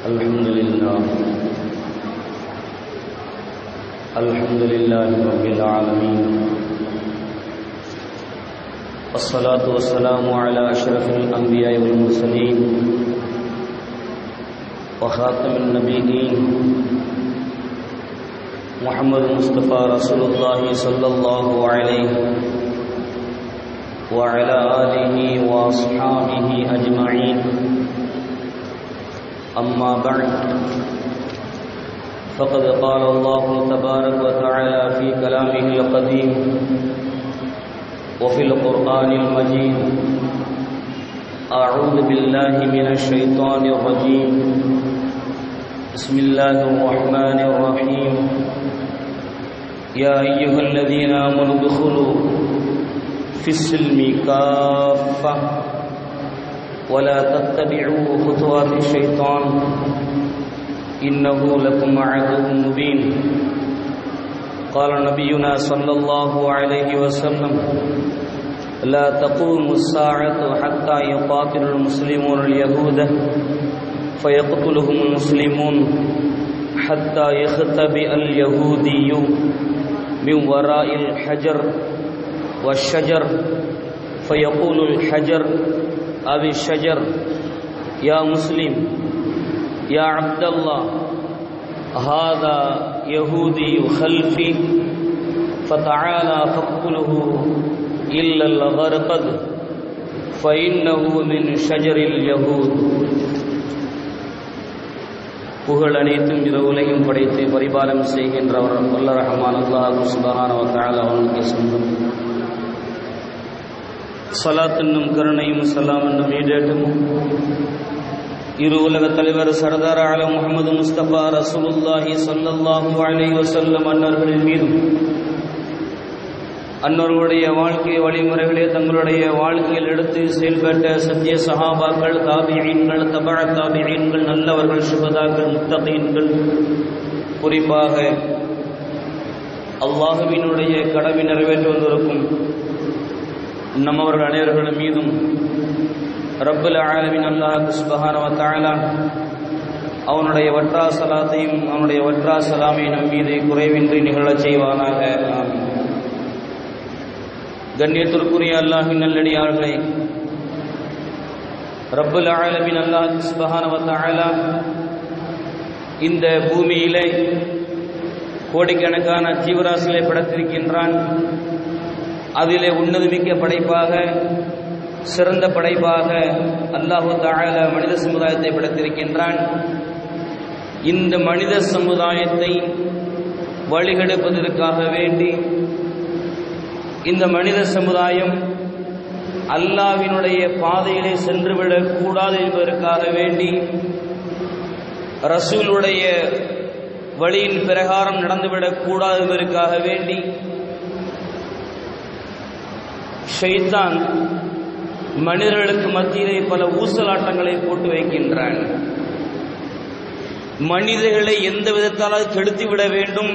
الحمد لله رب العالمين، والصلاة والسلام على أشرف الأنبياء والمرسلين وخاتم النبيين محمد مصطفى رسول الله صلى الله عليه وعلى آله وأصحابه أجمعين. أما بعد، فقد قال الله تبارك وتعالى في كلامه القديم وفي القرآن المجيد: أعوذ بالله من الشيطان الرجيم، بسم الله الرحمن الرحيم. يا أيها الذين آمنوا ادخلوا في السلم كافة ولا تتبعوا خطوات الشيطان إنه لكم عدو مبين. قال نبينا صلى الله عليه وسلم: لا تقوم الساعة حتى يقاتل المسلمون اليهود فيقتلهم المسلمون حتى يختبئ اليهودي من وراء الحجر والشجر فيقول الحجر أو الشجر: يا مسلم يا عبد الله، هذا يهودي خلفي فتعالى فاقتله إلا الغرقد فإنه من شجر اليهود. புகழ் அனைத்தும் இரு உலகையும் படைத்து பரிபாலம் செய்கின்றவர் வல்ல ரஹ்மான் அல்லாஹ் சுப்ஹானஹு வ தஆலா அவனுக்கு சொந்தம். ஸலாத் என்னும் கருணையும் ஸலாம் என்னும் ஈடேற்றமும் இரு உலக தலைவர் சர்தார் ஆலம் முஹம்மது முஸ்தபா ரசூலுல்லாஹி ஸல்லல்லாஹு அலைஹி வஸல்லம் அன்னர்களின் மீதும், அன்னர்களுடைய வாழ்க்கை வழிமுறைகளே தங்களுடைய வாழ்க்கையில் எடுத்து செயல்பட்ட சத்திய சஹாபாக்கள், தாபிஈன்கள், தபஅ தாபிஈன்கள், நல்லவர்கள், சுஹதாக்கள், முத்தகீன்கள், குறிப்பாக அல்லாஹ்வினுடைய கடமை நிறைவேற்றி வந்திருக்கும் நம்மவர்கள் அனைவர்கள் மீதும் ரப்புல் ஆலமீன் அல்லாஹ் சுப்ஹானஹு வ தஆலா அவனுடைய வற்றா ஸலாத்தையும் அவனுடைய வற்றா ஸலாமை நம் மீது குறைவின்றி நிகழச் செய்வானாக. ஆமீன். கண்ணியத்திற்குரிய அல்லாஹ்வின் நல்லடியார்களே, ரப்புல் ஆலமீன் அல்லாஹ் சுப்ஹானஹு வ தஆலா இந்த பூமியிலே கோடிக்கணக்கான ஜீவராசிகளை படைத்திருக்கின்றான். அதிலே உன்னதமிக்க படைப்பாக, சிறந்த படைப்பாக அல்லாஹு தஆலா மனித சமுதாயத்தை படைத்திருக்கின்றான். இந்த மனித சமுதாயத்தை வழிகெடுப்பதற்காக வேண்டி, இந்த மனித சமுதாயம் அல்லாஹ்வினுடைய பாதையிலே சென்றுவிடக் கூடாது என்பதற்காக வேண்டி, ரசூலுடைய வழியின் பிரகாரம் நடந்துவிடக் கூடாது என்பதற்காக வேண்டி ஷைத்தான் மனிதர்களுக்கு மத்தியிலே பல ஊசலாட்டங்களை போட்டு வைக்கின்றான். மனிதர்களை எந்த விதத்தால் கெடுத்துவிட வேண்டும்,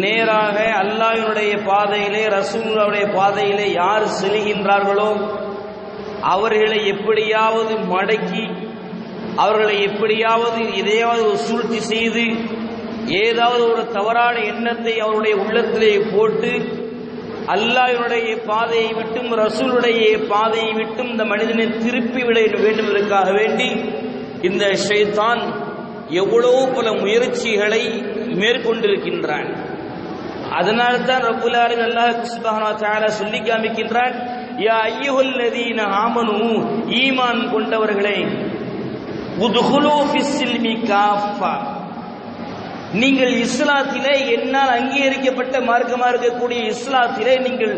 நேராக அல்லாஹ்வினுடைய பாதையிலே, ரசூலுடைய பாதையிலே யார் செல்கின்றார்களோ அவர்களை எப்படியாவது மடக்கி, அவர்களை எப்படியாவது எதையாவது ஒரு சூழ்ச்சி செய்து, ஏதாவது ஒரு தவறான எண்ணத்தை அவருடைய உள்ளத்திலே போட்டு அல்லாஹ்வுடைய பாதையை விட்டும் ரசூலுடைய பாதையை விட்டும் இந்த மனிதனை திருப்பி விட வேண்டும் என்பதற்காக வேண்டி இந்த ஷைத்தான் எவ்வளவு பல முயற்சிகளை மேற்கொண்டிருக்கின்றான். அதனால்தான் ரப்புல் ஆலமீன் அல்லாஹ் சுப்ஹானஹு வ தஆலா சொல்லி காமிக்கின்றான்: யா அய்யுஹல்லதீன ஆமனூ, ஈமான் கொண்டவர்களே, உத்குலூ ஃபிஸ்ஸில்மி காஃபா, நீங்கள் இஸ்லாத்திலே என்னால் அங்கீகரிக்கப்பட்ட மார்க்கமாக இருக்கக்கூடிய இஸ்லாத்திலே நீங்கள்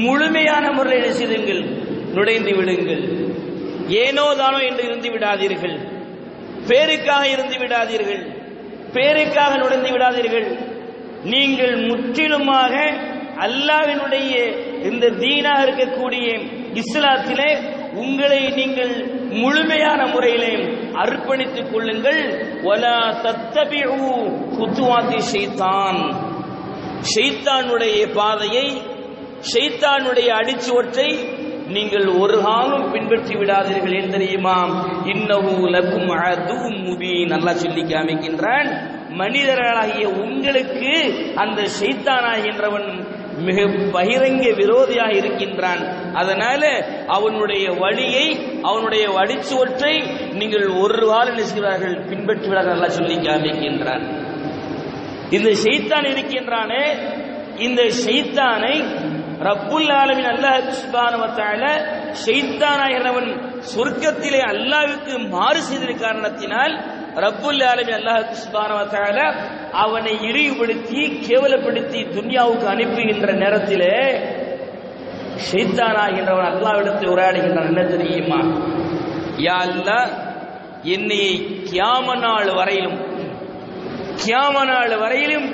முழுமையான முறையில் செய்துங்கள், நுழைந்து விடுங்கள். ஏனோ தானோ என்று இருந்து விடாதீர்கள், பேருக்காக இருந்து விடாதீர்கள், பேருக்காக நுழைந்து விடாதீர்கள். நீங்கள் முற்றிலுமாக அல்லாஹ்வினுடைய இந்த தீனாக இருக்கக்கூடிய இஸ்லாத்திலே உங்களை நீங்கள் முழுமையான முறையிலே அர்ப்பணித்துக் கொள்ளுங்கள். வலா தத்தபிஉ குதுவாத்தி ஷைத்தான், ஷைத்தானுடைய பாதையை, ஷைத்தானுடைய அடிச்சுவற்றை நீங்கள் ஒரு காலம் பின்பற்றி விடாதீர்கள். ஏன் தெரியுமா? இன்னஹு லகும் அதுவும் முபீன். அல்லாஹ் சொல்லி காமிக்கின்றான், மனிதர்களாகிய உங்களுக்கு அந்த ஷைத்தானாகின்றவன் மிக பகிரங்க விரோதியாக இருக்கின்றான். அதனால அவனுடைய வழியை, அவனுடைய வழிச்சுவற்றை நீங்கள் ஒரு காலம் நினைக்கிறார்கள் பின்பற்றி விடார்கள். அல்லாஹ் சொல்லி காமிக்கின்றான். இந்த ஷைத்தான் இருக்கின்றானே, இந்த ஷைத்தானை ரப்புல் ஆலமீன் அல்லாஹ் சுப்ஹானஹு வ தஆலா ஷைத்தானாகிறவன் சொர்க்கத்திலே அல்லாஹ்வுக்கு மாறு செய்த காரணத்தினால் ரப்புல் ஆலமீன் அல்லாஹ் சுப்ஹானஹு வ தஆலா அவனை இழிவுபடுத்தி கேவலப்படுத்தி துன்யாவுக்கு அனுப்புகின்ற நேரத்திலே ஷைத்தானாகின்றவன் அல்லாஹ்விடத்தில் உரையாடுகின்றான். என்ன தெரியுமா? யா அல்லாஹ், என்னை கியாம நாள் வரையிலும்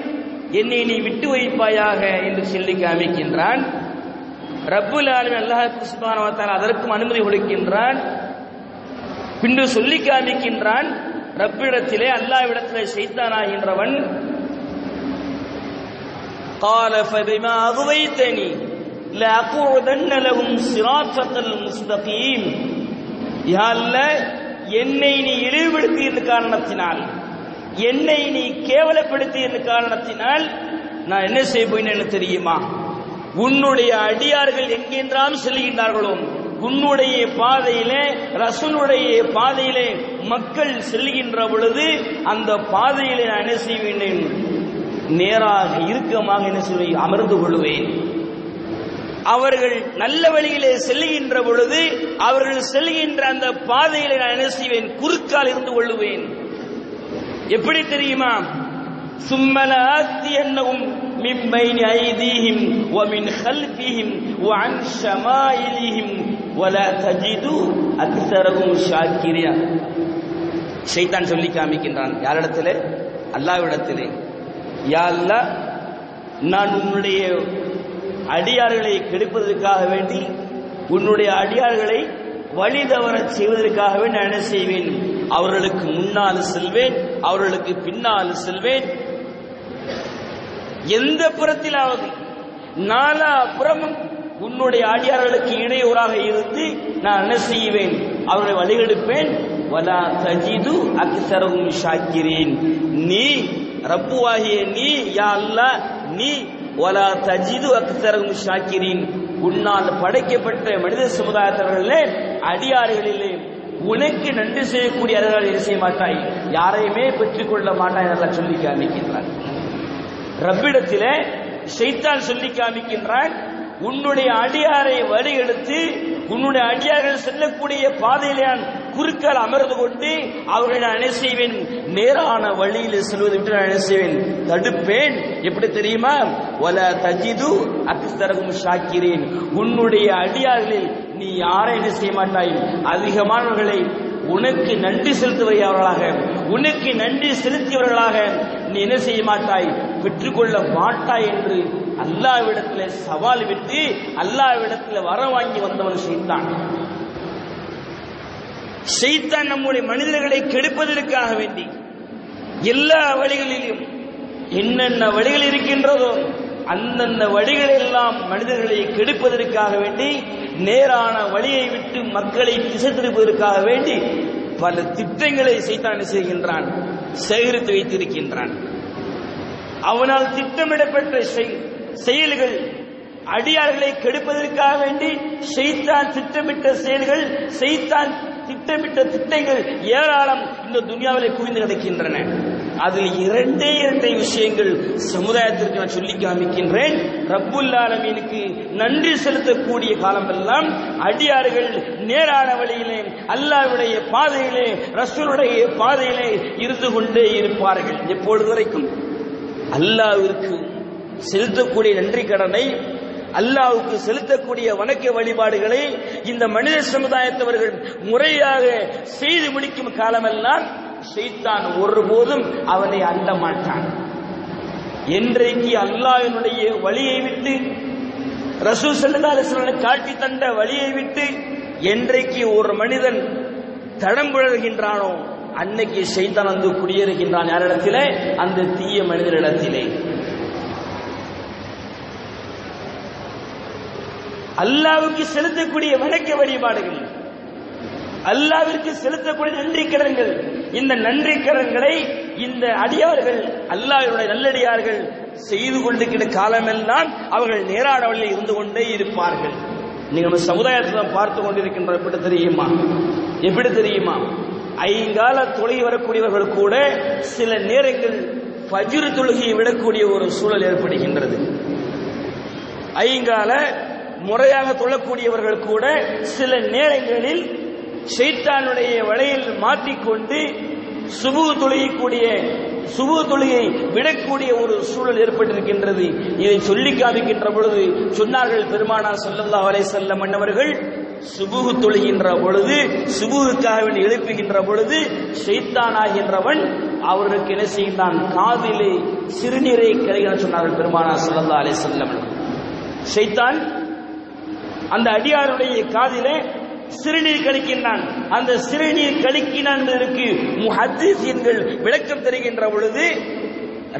என்னை நீ விட்டு வைப்பாயாக என்று சொல்லி காமிக்கின்றான். ரப்புல் ஆலமீன் அல்லாஹ் சுப்ஹானஹு வ தஆலா அதற்கும் அனுமதி கொடுக்கின்றான். பின்பு சொல்லி காமிக்கின்றான், ரப்பிடத்திலே அல்லாஹ்விடத்திலே ஷைத்தானாகின்றவன் قال فبما أغويتني لأقعدن لهم صراطك المستقيم. யா அல்லாஹ், என்னை நீ இழிவுபடுத்திய காரணத்தினால், என்னை நீ கேவலப்படுத்திய காரணத்தினால் நான் என்ன செய்ய போயின்னு தெரியுமா? உன்னுடைய அடியார்கள் எங்கென்றாலும் செல்கின்றார்களோ, உன்னுடைய பாதையிலே, ரசூலுடைய பாதையிலே மக்கள் செல்கின்ற பொழுது அந்த பாதையிலே நான் என்ன செய்வேன்? நேராக இறுக்கமாக என்ன செய்வேன்? அமர்ந்து கொள்வேன். அவர்கள் நல்ல வழியிலே செல்கின்ற பொழுது அவர்கள் செல்கின்ற அந்த பாதையிலே நான் என்ன செய்வேன்? குறுக்கால் இருந்து கொள்ளுவேன். எப்படி தெரியுமா? ثم لآتينهم من بين أيديهم ومن خلفهم وعن شمائلهم ولا تجد أكثرهم شاكرين. ஷைத்தான் சொல்லி காமிக்கின்றான். யாரிடத்திலே? அல்லாஹ்விடத்திலே. யா அல்லாஹ், நான் உன்னுடைய அடியார்களை கெடுப்பதற்காக வேண்டி, உன்னுடைய அடியார்களை வழி தவற செய்வதற்காக வேண்டி நான் என்ன செய்வேன்? அவர்களுக்கு முன்னால் செல்வேன், அவர்களுக்கு பின்னால் செல்வேன். எந்த புறத்திலாவது நாலா புறமும் உன்னுடைய அடியார்களுக்கு இடையூறாக இருந்து நான் என்ன செய்வேன்? அவர்களை வழிகெடுப்பேன். வலா தஜிது அக்ஸரஹும் ஷாக்கிரீன். நீ ரப்புவாகிய நீ, யா அல்லாஹ், நீ வலா தஜிது அக்ஸரஹும் ஷாக்கிரீன், உன்னால் படைக்கப்பட்ட மனித சமுதாயத்தவர்களே அடியார்களிலே உனக்கு நன்றி செய்யக்கூடிய அடியார்கள் செய்ய மாட்டாய், யாரையுமே பெற்றுக்கொள்ள மாட்டாய் என்று சொல்லி காமிக்கின்றான். ரப்பிடத்திலே ஷைத்தான் சொல்லி காமிக்கின்றான், உன்னுடைய அடியாரை வழியெடுத்து உன்னுடைய அடியார்கள் செல்லக்கூடிய பாதையிலே நான் குறுக்கால் அமர்ந்து கொண்டு அவர்களை நான் என்ன செய்வேன்? நேரான வழியில் செல்வதை விட்டு நான் என்ன செய்வேன்? தடுப்பேன். எப்படி தெரியுமா? வலா தஜிது அக்ஸரஹும் ஷாக்கிரீன். உன்னுடைய அடியார்களில் நீ யாரை என்ன செய்ய மாட்டாய்? அதிகமானவர்களை உனக்கு நன்றி செலுத்துவர்களாக, உனக்கு நன்றி செலுத்தியவர்களாக நீ என்ன செய்ய மாட்டாய்? பெற்றுக்கொள்ள மாட்டாய் என்று அல்லாஹ்விடத்திலே சவால் விட்டு அல்லாஹ்விடத்தில் வர வாங்கி வந்தவன் ஷைத்தான். ஷைத்தான் நம்முடைய மனிதர்களை கெடுப்பதற்காக வேண்டி எல்லா வழிகளிலும் என்னென்ன வழிகள் இருக்கின்றதோ அந்தந்த வழிகளெல்லாம் மனிதர்களை கெடுப்பதற்காக வேண்டி, நேரான வழியை விட்டு மக்களை திசை திருப்பதற்காக வேண்டி பல திட்டங்களை ஷைத்தான் செய்கின்றான், சேகரித்து வைத்திருக்கின்றான். அவனால் திட்டமிடப்பட்ட செயல்கள், அடியார்களை கெடுப்பதற்காக வேண்டி ஷைத்தான் திட்டமிட்ட செயல்கள், ஷைத்தான் திட்டமிட்ட திட்டங்கள் ஏராளம் இந்த துன்யாவிலே குவிந்து கிடக்கின்றன. அதில் இரண்டே விஷயங்கள் சமுதாயத்திற்கு நான் சொல்லி காமிக்கின்றேன். ரப்புல் ஆலமீனுக்கு நன்றி செலுத்தக்கூடிய காலமெல்லாம் அடியார்கள் நேரான வழியிலே, அல்லாஹ்வுடைய பாதையிலே, ரசூலுடைய பாதையிலே இருந்து கொண்டே இருப்பார்கள். எப்பொழுது வரைக்கும் அல்லாஹ்விற்கு செலுத்தக்கூடிய நன்றி கடனை, அல்லாஹ்வுக்கு செலுத்தக்கூடிய வணக்க வழிபாடுகளை இந்த மனித சமுதாயத்தவர்கள் முறையாக செய்து முடிக்கும் காலமெல்லாம் ஷைத்தான் ஒருபோதும் அவனை அண்ட மாட்டான். என்றைக்கு அல்லாஹ்வினுடைய வழியை விட்டு, ரசூல் ஸல்லல்லாஹு அலைஹி வஸல்லம் காட்டி தந்த வழியை விட்டு என்றைக்கு ஒரு மனிதன் தடம்புழல்கின்றானோ அன்னைக்கு ஷைத்தான் வந்து குடியேறுகின்றான். யாரிடத்திலே? அந்த தீய மனிதரிடத்திலே. அல்லாஹ்வுக்கு செலுத்தக்கூடிய வணக்க வழிபாடுகள், அல்லாஹ்விற்கு செலுத்தக்கூடிய நன்றி கடன்கள், இந்த நன்றி கடன்களை இந்த அடியார்கள் அல்லாஹ்வுடைய நல்லடியார்கள் செய்து கொண்டிருக்கிற காலமெல்லாம் அவர்கள் நேரான வழியில் இருந்து கொண்டே இருப்பார்கள். நீங்க நம்ம சமுதாயத்தில் பார்த்து கொண்டிருக்கின்ற எப்படி தெரியுமா ஐங்கால தொழுகை வரக்கூடியவர்கள் கூட சில நேரங்கள் ஃபஜ்ர் தொழுகையை விடக்கூடிய ஒரு சூழல் ஏற்படுகின்றது. ஐங்கால முறையாக தொழக்கூடியவர்கள் கூட சில நேரங்களில் ஷைத்தானுடைய வலையில் மாட்டிக்கொண்டு சுபுஹ் தொழுகை விடக்கூடிய ஒரு சூழல் ஏற்பட்டிருக்கின்றது. இதை சொல்லி காமிக்கின்ற பொழுது சொன்னார்கள் பெருமானார் ஸல்லல்லாஹு அலைஹி வஸல்லம் அன்னவர்கள், சுபுஹ் தொழுகின்ற பொழுது, சுபுஹுக்காக எழுப்புகின்ற பொழுது ஷைத்தான் ஆகின்றவன் அவருக்கு என்ன செய்கின்றான், காதிலே சிறுநீரை கரைகிறான் சொன்னார்கள் பெருமானார் ஸல்லல்லாஹு அலைஹி வஸல்லம். ஷைத்தான் அந்த அடியாருடைய காதிலே சிறுநீர் கழிக்கின்றான். அந்த சிறுநீர் கழிக்கினான் என்பதற்கு முஹத்திஸீன்கள் விளக்கம் தருகின்ற பொழுது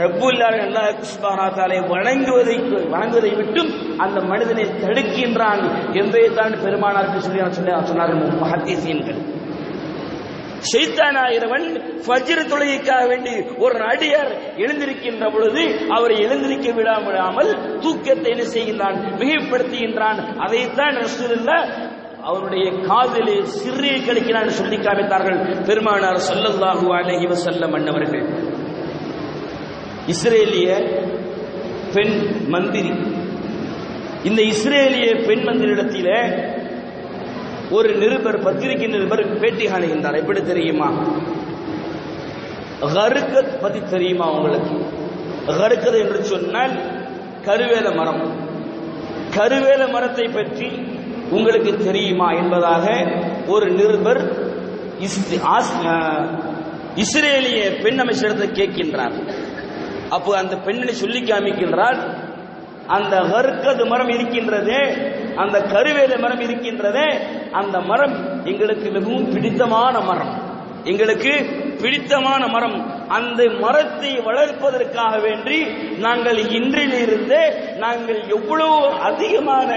ரப்புல் ஆலமீன் அல்லாஹ் சுப்ஹானஹு வ தஆலா வணங்குவதை விட்டும் அந்த மனிதனை தடுக்கின்றான் என்பதை தான் பெருமானாருக்கு சொன்னார்கள் முஹத்திஸீன்கள். ஷைத்தான் ஆகிறவன் ஃபஜ்ர் தொழுகைக்காக வேண்டி ஒரு அடியார் எழுந்திருக்கின்ற பொழுது அவரை எழுந்திருக்க விடாமல் தூக்கத்தை என்ன செய்கின்றான், மிகைப்படுத்துகின்றான். அதைத்தான் ரசூலுல்லாஹ் அவருடைய காதிலே சிறுநீர் கழிக்கிறான் சொல்லி காமித்தார்கள் பெருமானார் ஸல்லல்லாஹு அலைஹி வஸல்லம் அன்னவர்கள். இஸ்ரேலிய பெண் மந்திரி, இந்த இஸ்ரேலிய பெண் மந்திரிடத்திலே ஒரு நிருபர், பத்திரிகை நிருபர் பேட்டி காணுகின்றார். எப்படி தெரியுமா, கருக்கத் பத்தி தெரியுமா உங்களுக்கு? கருக்கத் என்று சொன்னால் கருவேல மரம். கருவேல மரத்தை பற்றி உங்களுக்கு தெரியுமா என்பதாக ஒரு நிருபர் இஸ்ரேலிய பெண் அமைச்சரிடத்தை கேட்கின்றார். அப்போ அந்த பெண்ணை சொல்லி காமிக்கின்றார், அந்த கருக்கது மரம் இருக்கின்றதே, அந்த கருவேல மரம் இருக்கின்றதே, அந்த மரம் எங்களுக்கு மிகவும் பிடித்தமான மரம், எங்களுக்கு பிடித்தமான மரம். அந்த மரத்தை வளர்ப்பதற்காக வேண்டி நாங்கள் இன்றிலிருந்து நாங்கள் எவ்வளவு அதிகமான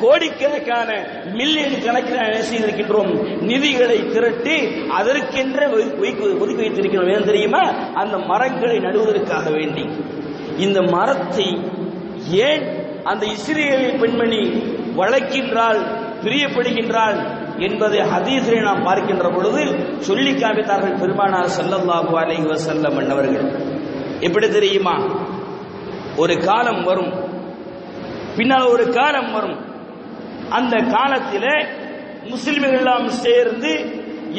கோடிக்கணக்கான மில்லியன் கணக்கில் செய்திருக்கின்றோம், நிதிகளை திரட்டி அதற்கென்று ஒதுக்கி வைத்திருக்கிறோம். ஏன் தெரியுமா, அந்த மரங்களை நடுவதற்காக வேண்டி. இந்த மரத்தை ஏன் அந்த இஸ்ரேலிய பெண்மணி வளர்க்கின்றாள், பிரியப்படுகின்றாள் என்பதை ஹதீஸிலே நாம் பார்க்கின்ற பொழுது சொல்லி காமித்தார்கள் பெருமானார் ஸல்லல்லாஹு அலைஹி வஸல்லம் அன்னவர்கள். எப்படி தெரியுமா, ஒரு காலம் வரும், பின்னால் ஒரு காலம் வரும். அந்த காலத்திலே முஸ்லிம்கள் எல்லாம் சேர்ந்து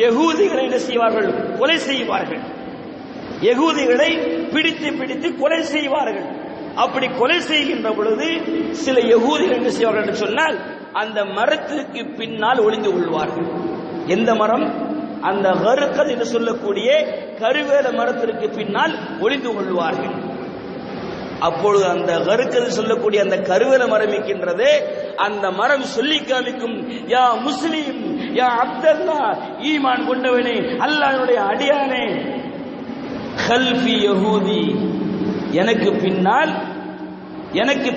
யகூதிகளை என்ன செய்வார்கள், கொலை செய்வார்கள். யகூதிகளை பிடித்து கொலை செய்வார்கள். அப்படி கொலை செய்கின்ற பொழுது சில யகூதிகள் என்ன செய்வார்கள் என்று சொன்னால், அந்த மரத்திற்கு பின்னால் ஒளிந்து கொள்வார்கள். எந்த மரம்? அந்த கருக்கத் என்று சொல்லக்கூடிய கருவேல மரத்திற்கு பின்னால் ஒளிந்து கொள்வார்கள். அப்பொழுது அந்த கருக்கத் சொல்லக்கூடிய அந்த கருவேல மரம் இருக்கின்றது, அந்த மரம் சொல்லி காமிக்கும், யா முஸ்லிம், யா அப்துல்லா, ஈமான் கொண்டவனே, அல்லாஹ்வுடைய அடியானே, கல்ஃபி யஹூதி, எனக்கு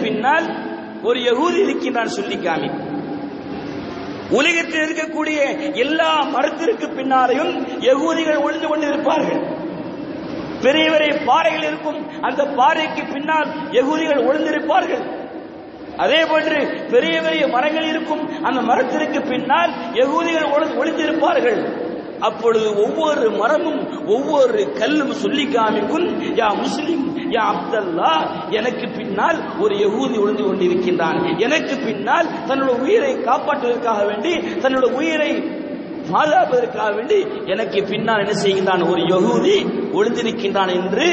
பின்னால் ஒரு யகூதி இருக்கின்றான் சொல்லி காமிக்கும். உலகத்தில் இருக்கக்கூடிய எல்லா மரத்திற்கு பின்னாலையும் யகூதிகள் ஒளிந்து கொண்டு இருப்பார்கள். பெரிய பெரிய பாறைகள் இருக்கும், அந்த பாறைக்கு பின்னால் யகூதிகள் ஒளிந்திருப்பார்கள். அதே போன்று பெரிய பெரிய மரங்கள் இருக்கும், அந்த மரத்திற்கு பின்னால் யகூதிகள் ஒளிந்திருப்பார்கள். அப்பொழுது ஒவ்வொரு மரமும் ஒவ்வொரு கல்லும் சொல்லி காமிக்கும், யா முஸ்லிம், யா அப்துல்லா, எனக்கு பின்னால் ஒரு யகூதி ஒளிந்து கொண்டிருக்கின்றான், எனக்கு பின்னால் தன்னோட உயிரை காப்பாற்றுவதற்காக வேண்டி, தன்னோட உயிரை பாதுகாப்பதற்காக வேண்டி எனக்கு பின்னால் என்ன செய்கின்றான், ஒரு யகூதி ஒளிந்திருக்கின்றான் என்று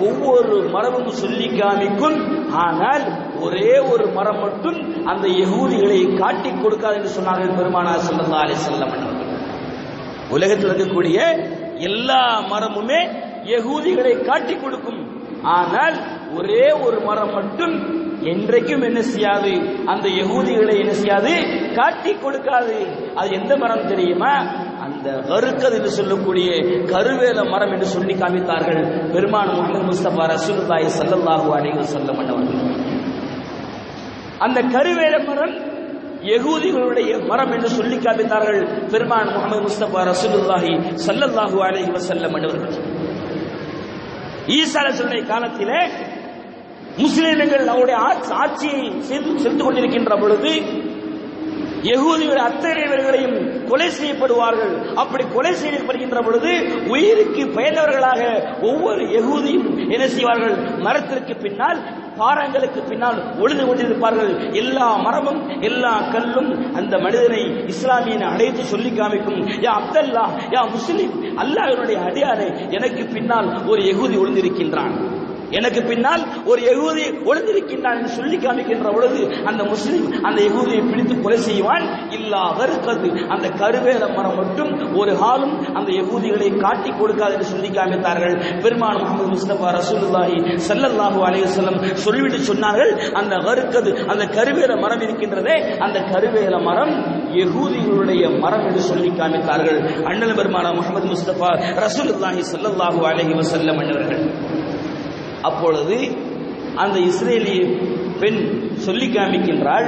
ஒவ்வொரு மரமும் சொல்லி காமிக்கும். ஆனால் ஒரே ஒரு மரம் மட்டும் அந்த யகூதிகளை காட்டிக் கொடுக்காது என்று சொன்னார்கள் பெருமானார் ஸல்லல்லாஹு அலைஹி வஸல்லம். உலகத்தில் இருக்கக்கூடிய எல்லா மரமுமே யகூதிகளை காட்டிக் கொடுக்கும். ஆனால் ஒரே ஒரு மரம் மட்டும் என்றைக்கும் என்ன செய்யாது, அந்த யகூதிகளை என்ன செய்யாது, காட்டிக் கொடுக்காது. அது எந்த மரம் தெரியுமா? அந்த கருக்கத் என்று சொல்லக்கூடிய கருவேல மரம் என்று சொல்லி காமித்தார்கள் பெருமான் முஹம்மது முஸ்தபா ரசூலுல்லாஹி ஸல்லல்லாஹு அலைஹி வஸல்லம் அவர்கள். அந்த கருவேல மரம் யகூதிகளுடைய மரம் என்று சொல்லி காமித்தார்கள் பெருமான் முஹம்மது முஸ்தபா ரசூலுல்லாஹி ஸல்லல்லாஹு அலைஹி வஸல்லம் அவர்கள். ஈசா அலைஹிஸ்ஸலாமுடைய காலத்திலே முஸ்லிம்கள் அவருடைய ஆட்சியை செலுத்திக் கொண்டிருக்கின்ற பொழுது யகூதிகள் அத்தனைவர்களையும் கொலை செய்யப்படுவார்கள். அப்படி கொலை செய்யப்படுகின்ற பொழுது உயிருக்கு பயந்தவர்களாக ஒவ்வொரு யகூதியும் என்ன செய்வார்கள்? மரத்திற்கு பின்னால், பாறாங்களுக்கு பின்னால் ஒளிந்து கொண்டிருப்பார்கள். எல்லா மரமும் எல்லா கல்லும் அந்த மனிதனை இஸ்லாமியனை அழைத்து சொல்லி காமிக்கும், யா அப்தல்லா, யா முஸ்லிம், அல்லாஹ்வுடைய அடியாரே, எனக்கு பின்னால் ஒரு யகூதி ஒளிந்திருக்கின்றான், எனக்கு பின்னால் ஒரு யகூதி ஒளிந்திருக்கின்றான் என்று சொல்லி காமிக்கின்ற பொழுது அந்த முஸ்லிம் அந்த யகூதியை பிடித்து கொலை செய்வான். இல்லாதற்கது அந்த கருவேல மரம் மட்டும் ஒரு காலம் அந்த யகூதிகளை காட்டி கொடுக்காது என்று சொல்லி காமித்தார்கள். பெருமான் முஹம்மது முஸ்தபா ரசூலுல்லாஹி ஸல்லல்லாஹு அலைஹி வஸல்லம் சொல்லிவிட்டு சொன்னார்கள், அந்த கருக்கது அந்த கருவேல மரம் இருக்கின்றதே, அந்த கருவேல மரம் யகூதிகளுடைய மரம் என்று சொல்லி காமித்தார்கள். அண்ணல் பெருமான் முஹம்மது முஸ்தபா ரசூலுல்லாஹி ஸல்லல்லாஹு அலைஹி வஸல்லம் அவர்கள். அப்பொழுது அந்த இஸ்ரேலிய பெண் சொல்லி காமிக்கின்றாள்,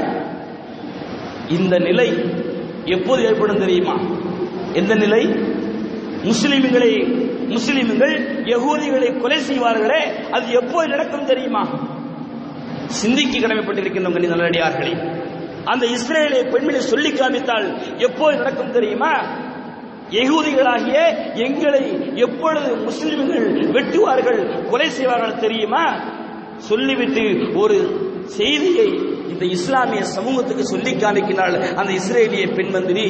இந்த நிலை எப்போது ஏற்படும் தெரியுமா? எந்த நிலை? முஸ்லிம்கள் யகூதிகளை கொலை செய்வார்களே, அது எப்போது நடக்கும் தெரியுமா? சிந்திக்க கடமைப்பட்டிருக்கின்ற நல்லடியார்களே, அந்த இஸ்ரேலிய பெண்மணி சொல்லி காமித்தால் எப்போது நடக்கும் தெரியுமா? யகூதிகளாகிய எங்களை எப்பொழுது முஸ்லிம்கள் வெட்டுவார்கள், கொலை செய்வார்கள் தெரியுமா? சொல்லிவிட்டு ஒரு செய்தியை இந்த இஸ்லாமிய சமூகத்துக்கு சொல்லி காமிக்கிறாள் அந்த இஸ்ரேலிய பெண் மந்திரி.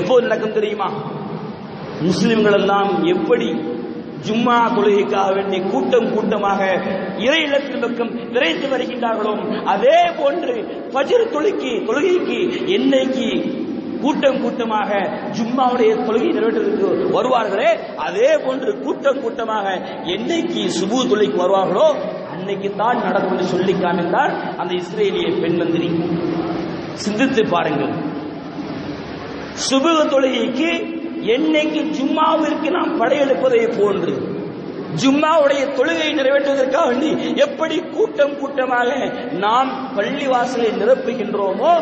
எப்போது நடக்கும் தெரியுமா? முஸ்லிம்கள் எல்லாம் எப்படி ஜும்மா தொழுகைக்காக வேண்டி கூட்டம் கூட்டமாக இறை இல்லத்தின் பக்கம் விரைந்து வருகின்றார்களோ, அதே போன்று ஃபஜ்ர் தொழுகைக்கு என்னைக்கு கூட்டம் கூட்டமாக ஜும்மாவுடைய தொழுகை நிறைவேற்றுவதற்கு வருவார்களே, அதே போன்று கூட்டம் கூட்டமாக என்னைக்கு சுபு தொழுகைக்கு வருவார்களோ அன்னைக்கு தான் நடக்கும் என்று சொல்லி காமித்தார் அந்த இஸ்ரேலிய பெண் மந்திரி. சிந்தித்து பாருங்கள், சுபு தொழுகைக்கு என்னைக்கு ஜும்மாவிற்கு நாம் படையெடுப்பதை போன்று ஜும்மாவுடைய தொழுகை நிறைவேற்றுவதற்காக வேண்டி எப்படி கூட்டம் கூட்டமாக நாம் பள்ளிவாசலை நிரப்புகின்றோமோ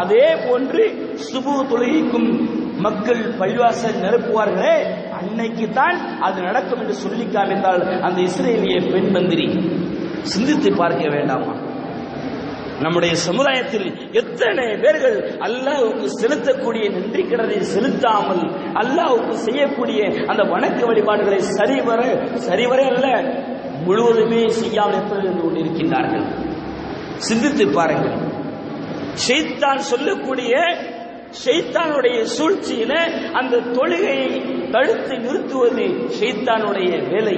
அதே போன்று சுபு தொழுகைக்கும் மக்கள் பள்ளிவாசல் நிரப்புவார்களே, அன்னைக்கு தான் அது நடக்கும் என்று சொல்லி காமித்தால் அந்த இஸ்ரேலிய பெண் மந்திரி. சிந்தித்து பார்க்க வேண்டாமா? நம்முடைய சமுதாயத்தில் எத்தனை பேர்கள் அல்லாஹ்வுக்கு செலுத்தக்கூடிய நன்றி கடனை செலுத்தாமல் அல்லாஹ்வுக்கு செய்யக்கூடிய அந்த வணக்க வழிபாடுகளை சரிவர அல்ல முழுவதுமே செய்யாமல் இருந்து கொண்டிருக்கின்றார்கள். சிந்தித்து பாருங்கள். ஷைத்தான் சொல்லக்கூடிய ஷைத்தானுடைய சூழ்ச்சியில அந்த தொழுகையை தடுத்து நிறுத்துவது ஷைத்தானுடைய வேலை.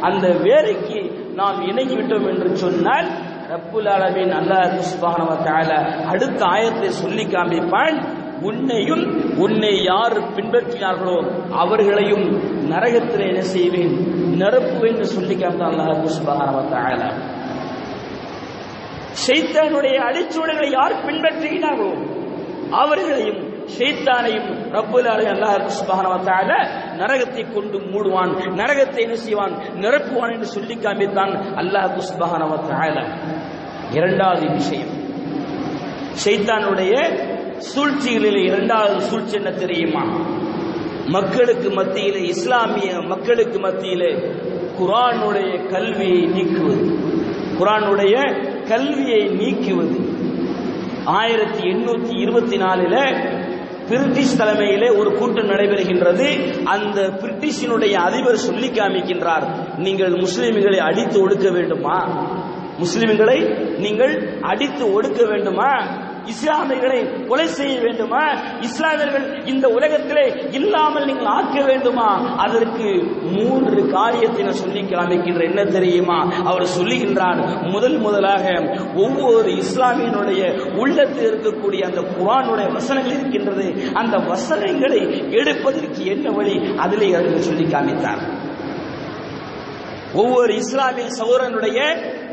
அந்த வேலைக்கு நாம் இணங்கிவிட்டோம் என்று சொன்னால் ரப்புல் ஆலமீன் அல்லாஹ் சுப்ஹானஹு வ தஆலா அடுத்த ஆயத்தை சொல்லி காமிப்பான், உன்னையும் உன்னை யார் பின்பற்றினார்களோ அவர்களையும் நரகத்தில் என்ன செய்வேன், நிரப்புவேன் என்று சொல்லி காமித்தான் அல்லாஹ் சுப்ஹானஹு வ தஆலா. ஷைத்தானுடைய அடிச்சுவடுகளை யார் பின்பற்றுகிறார்களோ அவர்களையும் ஷைத்தானையும் ரப்புல் ஆலமீன் அல்லாஹ் சுப்ஹானஹு வ தஆலா நரகத்தை கொண்டு மூடுவான், நரகத்தை என்ன செய்வான், நிரப்புவான் என்று சொல்லி காமித்தான் அல்லாஹ் சுப்ஹானஹு வ தஆலா. இரண்டாவது விஷயம், ஷைத்தானுடைய சூழ்ச்சிகளில் இரண்டாவது சூழ்ச்சி என்ன தெரியுமா? மக்களுக்கு மத்தியிலே, இஸ்லாமிய மக்களுக்கு மத்தியிலே குர்ஆனுடைய கல்வியை நீக்குவது. குர்ஆனுடைய கல்வியை நீக்குவது. 1824 பிரிட்டிஷ் தலைமையிலே ஒரு கூட்டம் நடைபெறுகின்றது. அந்த பிரிட்டிஷினுடைய அதிபர் சொல்லி காமிக்கின்றார், நீங்கள் முஸ்லிம்களை அடித்து ஒடுக்க வேண்டுமா? முஸ்லிம்களை நீங்கள் அடித்து ஒடுக்க வேண்டுமா? இஸ்லாமியர்களை கொலை செய்ய வேண்டுமா? இஸ்லாமியர்கள் இந்த உலகத்திலே இல்லாமல் நீங்கள் ஆக்க வேண்டுமா? அதற்கு 3 காரியத்தை சொல்லி காமிக்கின்ற. என்ன தெரியுமா? அவர் சொல்லுகின்றார், முதலாக ஒவ்வொரு இஸ்லாமியனுடைய உள்ளத்தில் இருக்கக்கூடிய அந்த குர்ஆனுடைய வசனங்கள் இருக்கின்றது, அந்த வசனங்களை எடுப்பதற்கு என்ன வழி, அதிலே அவர்கள் சொல்லி காமித்தார். ஒவ்வொரு இஸ்லாமிய சகோதரனுடைய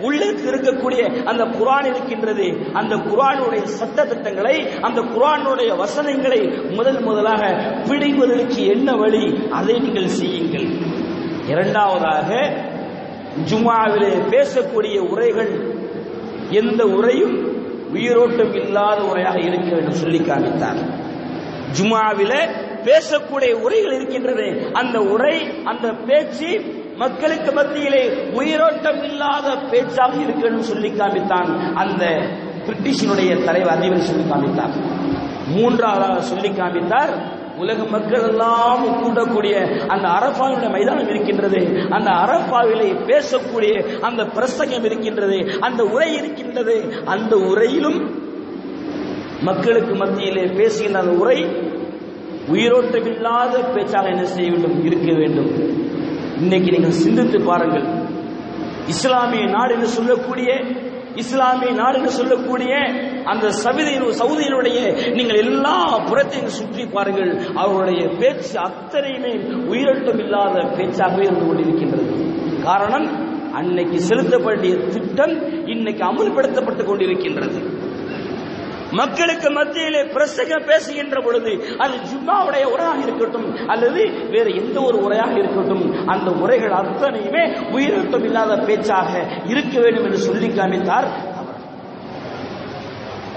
உள்ளத்தில் இருக்கக்கூடிய அந்த குர்ஆன் இருக்கின்றது, அந்த குர்ஆனுடைய சட்ட திட்டங்களை, அந்த குர்ஆனுடைய வசனங்களை முதலாக பிடிப்பதற்கு என்ன வழி, அதை நீங்கள் செய்யுங்கள். இரண்டாவதாக, ஜும்ஆவிலே பேசக்கூடிய உரைகள் எந்த உரையும் உயிரோட்டம் இல்லாத உரையாக இருக்க வேண்டும் சொல்லி காமித்தார். ஜும்ஆவிலே பேசக்கூடிய உரைகள் இருக்கின்றது, அந்த உரை அந்த பேச்சு மக்களுக்கு மத்தியிலே உயிரோட்டம் இல்லாத பேச்சாக இருக்க வேண்டும் சொல்லி காமித்தான். அந்த பிரிட்டிஷினுடைய தலைவர் அதிபர் சொல்லி காமித்தார். மூன்றாவதாக சொல்லி காமித்தார், உலக மக்கள் எல்லாம் கூடக்கூடிய அந்த அரஃபாவுடைய மைதானம் இருக்கின்றது, அந்த அரஃபாவிலே பேசக்கூடிய அந்த பிரசங்கம் இருக்கின்றது, அந்த உரை இருக்கின்றது, அந்த உரையிலும் மக்களுக்கு மத்தியிலே பேசுகின்ற அந்த உரை உயிரோட்டமில்லாத பேச்சாக என்ன செய்ய வேண்டும், இருக்க வேண்டும். இன்னைக்கு நீங்கள் சிந்தித்து பாருங்கள், இஸ்லாமிய நாடு என்று சொல்லக்கூடிய அந்த சவுதியினுடைய நீங்கள் எல்லா புறத்தையும் சுற்றி பாருங்கள், அவருடைய பேச்சு அத்தனையுமே உயிரோட்டம் இல்லாத பேச்சாகவே இருந்து கொண்டிருக்கின்றது. காரணம், அன்னைக்கு செலுத்தப்பட்ட திட்டம் இன்னைக்கு அமல்படுத்தப்பட்டுக் கொண்டிருக்கின்றது. மக்களுக்கு மத்தியிலே பிரசங்கம் பேசுகின்ற பொழுது அது ஜும்மாவுடைய உரையாக இருக்கட்டும் அல்லது வேறு எந்த ஒரு உரையாக இருக்கட்டும், அந்த உரைகள் அத்தனையுமே உயிரோட்டம் இல்லாத பேச்சாக இருக்க வேண்டும் என்று சொல்லி காமித்தார்.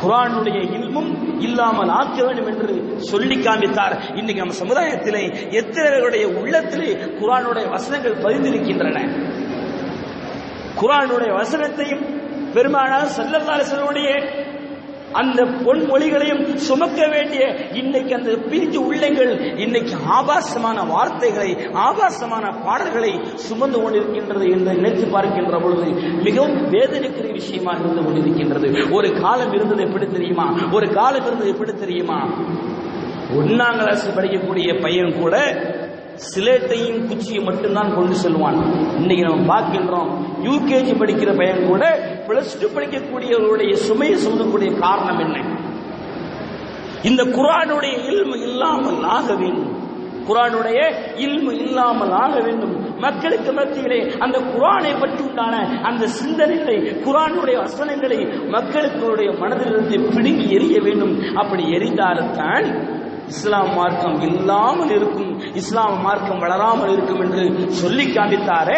குர்ஆனுடைய இல்மும் இல்லாமல் ஆக்க வேண்டும் என்று சொல்லி காமித்தார். இன்னைக்கு நம்ம சமுதாயத்திலே எத்தனை பேருடைய உள்ளத்திலே குர்ஆனுடைய வசனங்கள் பதிந்திருக்கின்றன. குர்ஆனுடைய வசனத்தையும் பெருமானார் ஸல்லல்லாஹு அலைஹி வஸல்லம் அந்த பொன்மொழிகளையும் சுமக்க வேண்டிய இன்னைக்கு அந்த பிரிஞ்சு உள்ளங்கள் இன்னைக்கு ஆபாசமான வார்த்தைகளை ஆபாசமான பாடல்களை சுமந்து கொண்டிருக்கின்றது என்று நினைத்து பார்க்கின்ற பொழுது மிகவும் வேதனைக்குரிய விஷயமாக இருந்து கொண்டிருக்கின்றது. ஒரு காலம் இருந்தது எப்படி தெரியுமா? 1ஆம் கிளாஸ் படிக்கக்கூடிய பையன் கூட சிலேட்டையும் குச்சியும் மட்டும்தான் கொண்டு செல்வான். இன்னைக்கு நம்ம பார்க்கின்றோம், யூகேஜி படிக்கிற பையன் கூட +2 படிக்கக்கூடியவருடைய சுமையை சுமக்கக்கூடிய காரணம் என்ன? இந்த குர்ஆனுடைய இல்மு இல்லாமல் ஆக வேண்டும். மக்களுக்கு மத்தியிலே அந்த குர்ஆனை பற்றி உண்டான அந்த சிந்தனைகளை, குர்ஆனுடைய வசனங்களை மக்களுடைய மனதிலிருந்து பிடுங்கி எறிய வேண்டும். அப்படி எரிந்தால்தான் இஸ்லாம் மார்க்கம் இல்லாமல் இருக்கும், இஸ்லாம் மார்க்கம் வளராமல் இருக்கும் என்று சொல்லி காமித்தாரே.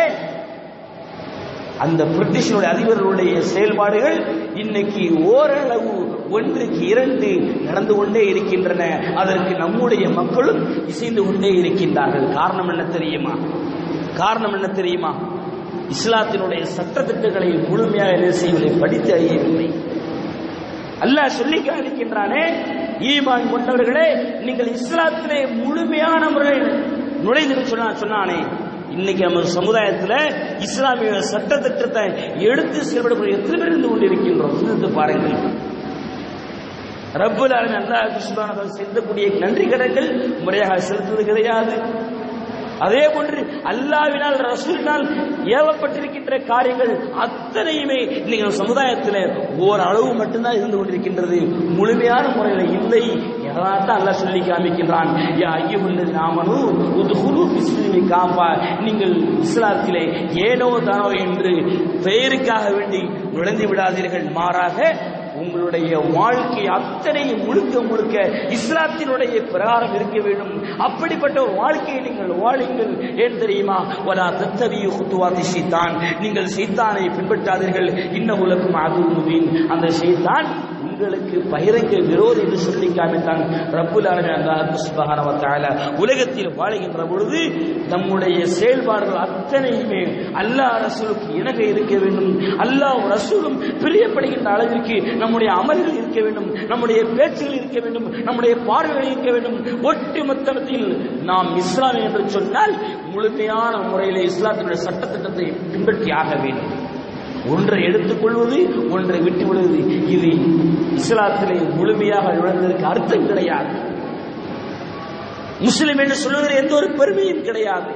அந்த பிரிட்டிஷனுடைய அதிபர்களுடைய செயல்பாடுகள் இன்னைக்கு ஓரளவு 1க்கு 2 நடந்து கொண்டே இருக்கின்றன. அதற்கு நம்முடைய மக்களும் இசைந்து கொண்டே இருக்கின்றார்கள். காரணம் என்ன தெரியுமா? இஸ்லாத்தினுடைய சட்டத்திட்டங்களை முழுமையாக செய்வதை படித்து அறியவில்லை. அல்லாஹ் சொல்லி காண்பிக்கின்றானே, ஈமான் கொண்டவர்களே நீங்கள் இஸ்லாத்திலே முழுமையான முறையில் நுழைந்து சொன்னானே. இன்னைக்கு நம்ம சமுதாயத்தில் இஸ்லாமிய சட்டத்திட்டத்தை எடுத்து செயல்படக்கூடிய எத்தனை பேர் இருந்து கொண்டிருக்கின்றோம். சிந்தித்து பாருங்கள். ரப்புல் ஆலமீன் அல்லாஹ் சுப்ஹானஹு வ தஆலா செலுத்தக்கூடிய நன்றி கடன்கள் முறையாக செலுத்துவது கிடையாது. அதே போன்று அல்லாஹ்வினால் ரசூலினால் ஏவப்பட்டிருக்கின்ற காரியங்கள் அத்தனையுமே இன்னைக்கு சமுதாயத்தில் ஓரளவு மட்டும்தான் இருந்து கொண்டிருக்கின்றது, முழுமையான முறையில் இல்லை. அதான் அல்லாஹ் சொல்லி காமிக்கின்றான், யா அய்யுஹல்லதீன ஆமனூ உத்ஹுலூ ஃபிஸ்ஸில்மி காஃபா, நீங்கள் இஸ்லாத்திலே ஏனோ தானோ என்று பெயருக்காக வேண்டி நுழைந்து விடாதீர்கள், மாறாக உங்களுடைய வாழ்க்கை அத்தனை முழுக்க இஸ்லாத்தினுடைய பிரகாரம் இருக்க வேண்டும். அப்படிப்பட்ட ஒரு வாழ்க்கையை நீங்கள் வாழுங்கள். ஏன் தெரியுமா? வலா தத்தபியு குத்துவாத்தி ஷைத்தான், நீங்கள் ஷைத்தானை பின்பற்றாதீர்கள். இன்னஹு லக்கும் அதுவ் முபீன், அந்த ஷைத்தான் உங்களுக்கு பகிரங்க விரோதி என்று சொல்லி காமித்தான். ரப்புல் ஆலமீன் அல்லாஹ் சுப்ஹானஹு வ தஆலா உலகத்தில் வாழுகின்ற பொழுது நம்முடைய செயல்பாடுகள் அத்தனையுமே அல்லாஹ் ரசூலுக்கு இணங்க இருக்க வேண்டும். அல்லாஹ் ரசூலும் பிரியப்படுகின்ற அளவிற்கு நம்முடைய அமல்கள் இருக்க வேண்டும், நம்முடைய பேச்சுகள் இருக்க வேண்டும், நம்முடைய பார்வைகள் இருக்க வேண்டும். ஒட்டுமொத்தத்தில் நாம் இஸ்லாம் என்று சொன்னால் முழுமையான முறையில் இஸ்லாத்தினுடைய சட்டத்திட்டத்தை பின்பற்றி ஆக வேண்டும். ஒன்றை எடுத்துக்கொள்வது, ஒன்றை விட்டு விடுவது, இது இஸ்லாத்திலே முழுமையாக நுழைந்ததற்கு அர்த்தம் கிடையாது. முஸ்லிம் என்று சொல்லுகிற எந்த ஒரு பெருமையும் கிடையாது.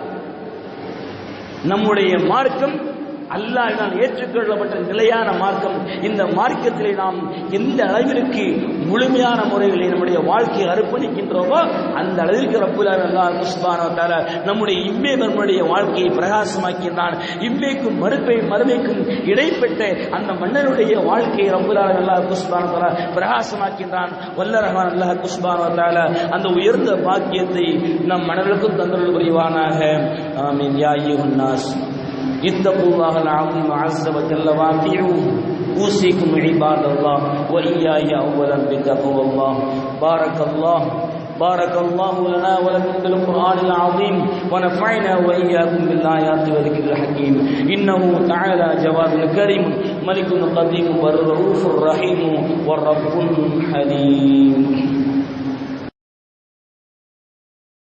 நம்முடைய மார்க்கம் அல்லாஹ்வினால் ஏற்றுக்கொள்ளப்பட்ட நிலையான மார்க்கம். இந்த மார்க்கத்திலே நாம் எந்த அளவிற்கு முழுமையான முறையில் நம்முடைய வாழ்க்கையை அர்ப்பணிக்கின்றோமோ அந்த அளவிற்கு ரப்புல் ஆலமீன் அல்லாஹ் சுப்ஹானஹு வ தஆலா நம்முடைய இம்மை மறுமையுடைய வாழ்க்கையை பிரகாசமாக்கின்றான். இம்மைக்கும் மறுமைக்கும் இடைப்பட்ட அந்த மன்னனுடைய வாழ்க்கையை ரப்புல் ஆலமீன் அல்லாஹ் சுப்ஹானஹு வ தஆலா பிரகாசமாக்கின்றான். வல்ல ரஹ்மான் அல்லாஹ் சுப்ஹானஹு வ தஆலா அந்த உயர்ந்த பாக்கியத்தை நம் மனதிற்கும் தந்தருள் புரிவானாக. ஆமீன். யா அய்யுஹன் நாஸ் இத்தகுல்லாஹல் அஸீம் அஸ்ஸ வ ஜல்ல வாத்தியூ أوصيكم عباد الله وإياي أولا بتقوى الله. بارك الله لنا ولكم بالقرآن العظيم ونفعنا وإياكم بالآيات والذكر الحكيم. إنه تعالى جواد كريم ملك قديم والرؤوف الرحيم والرب حليم.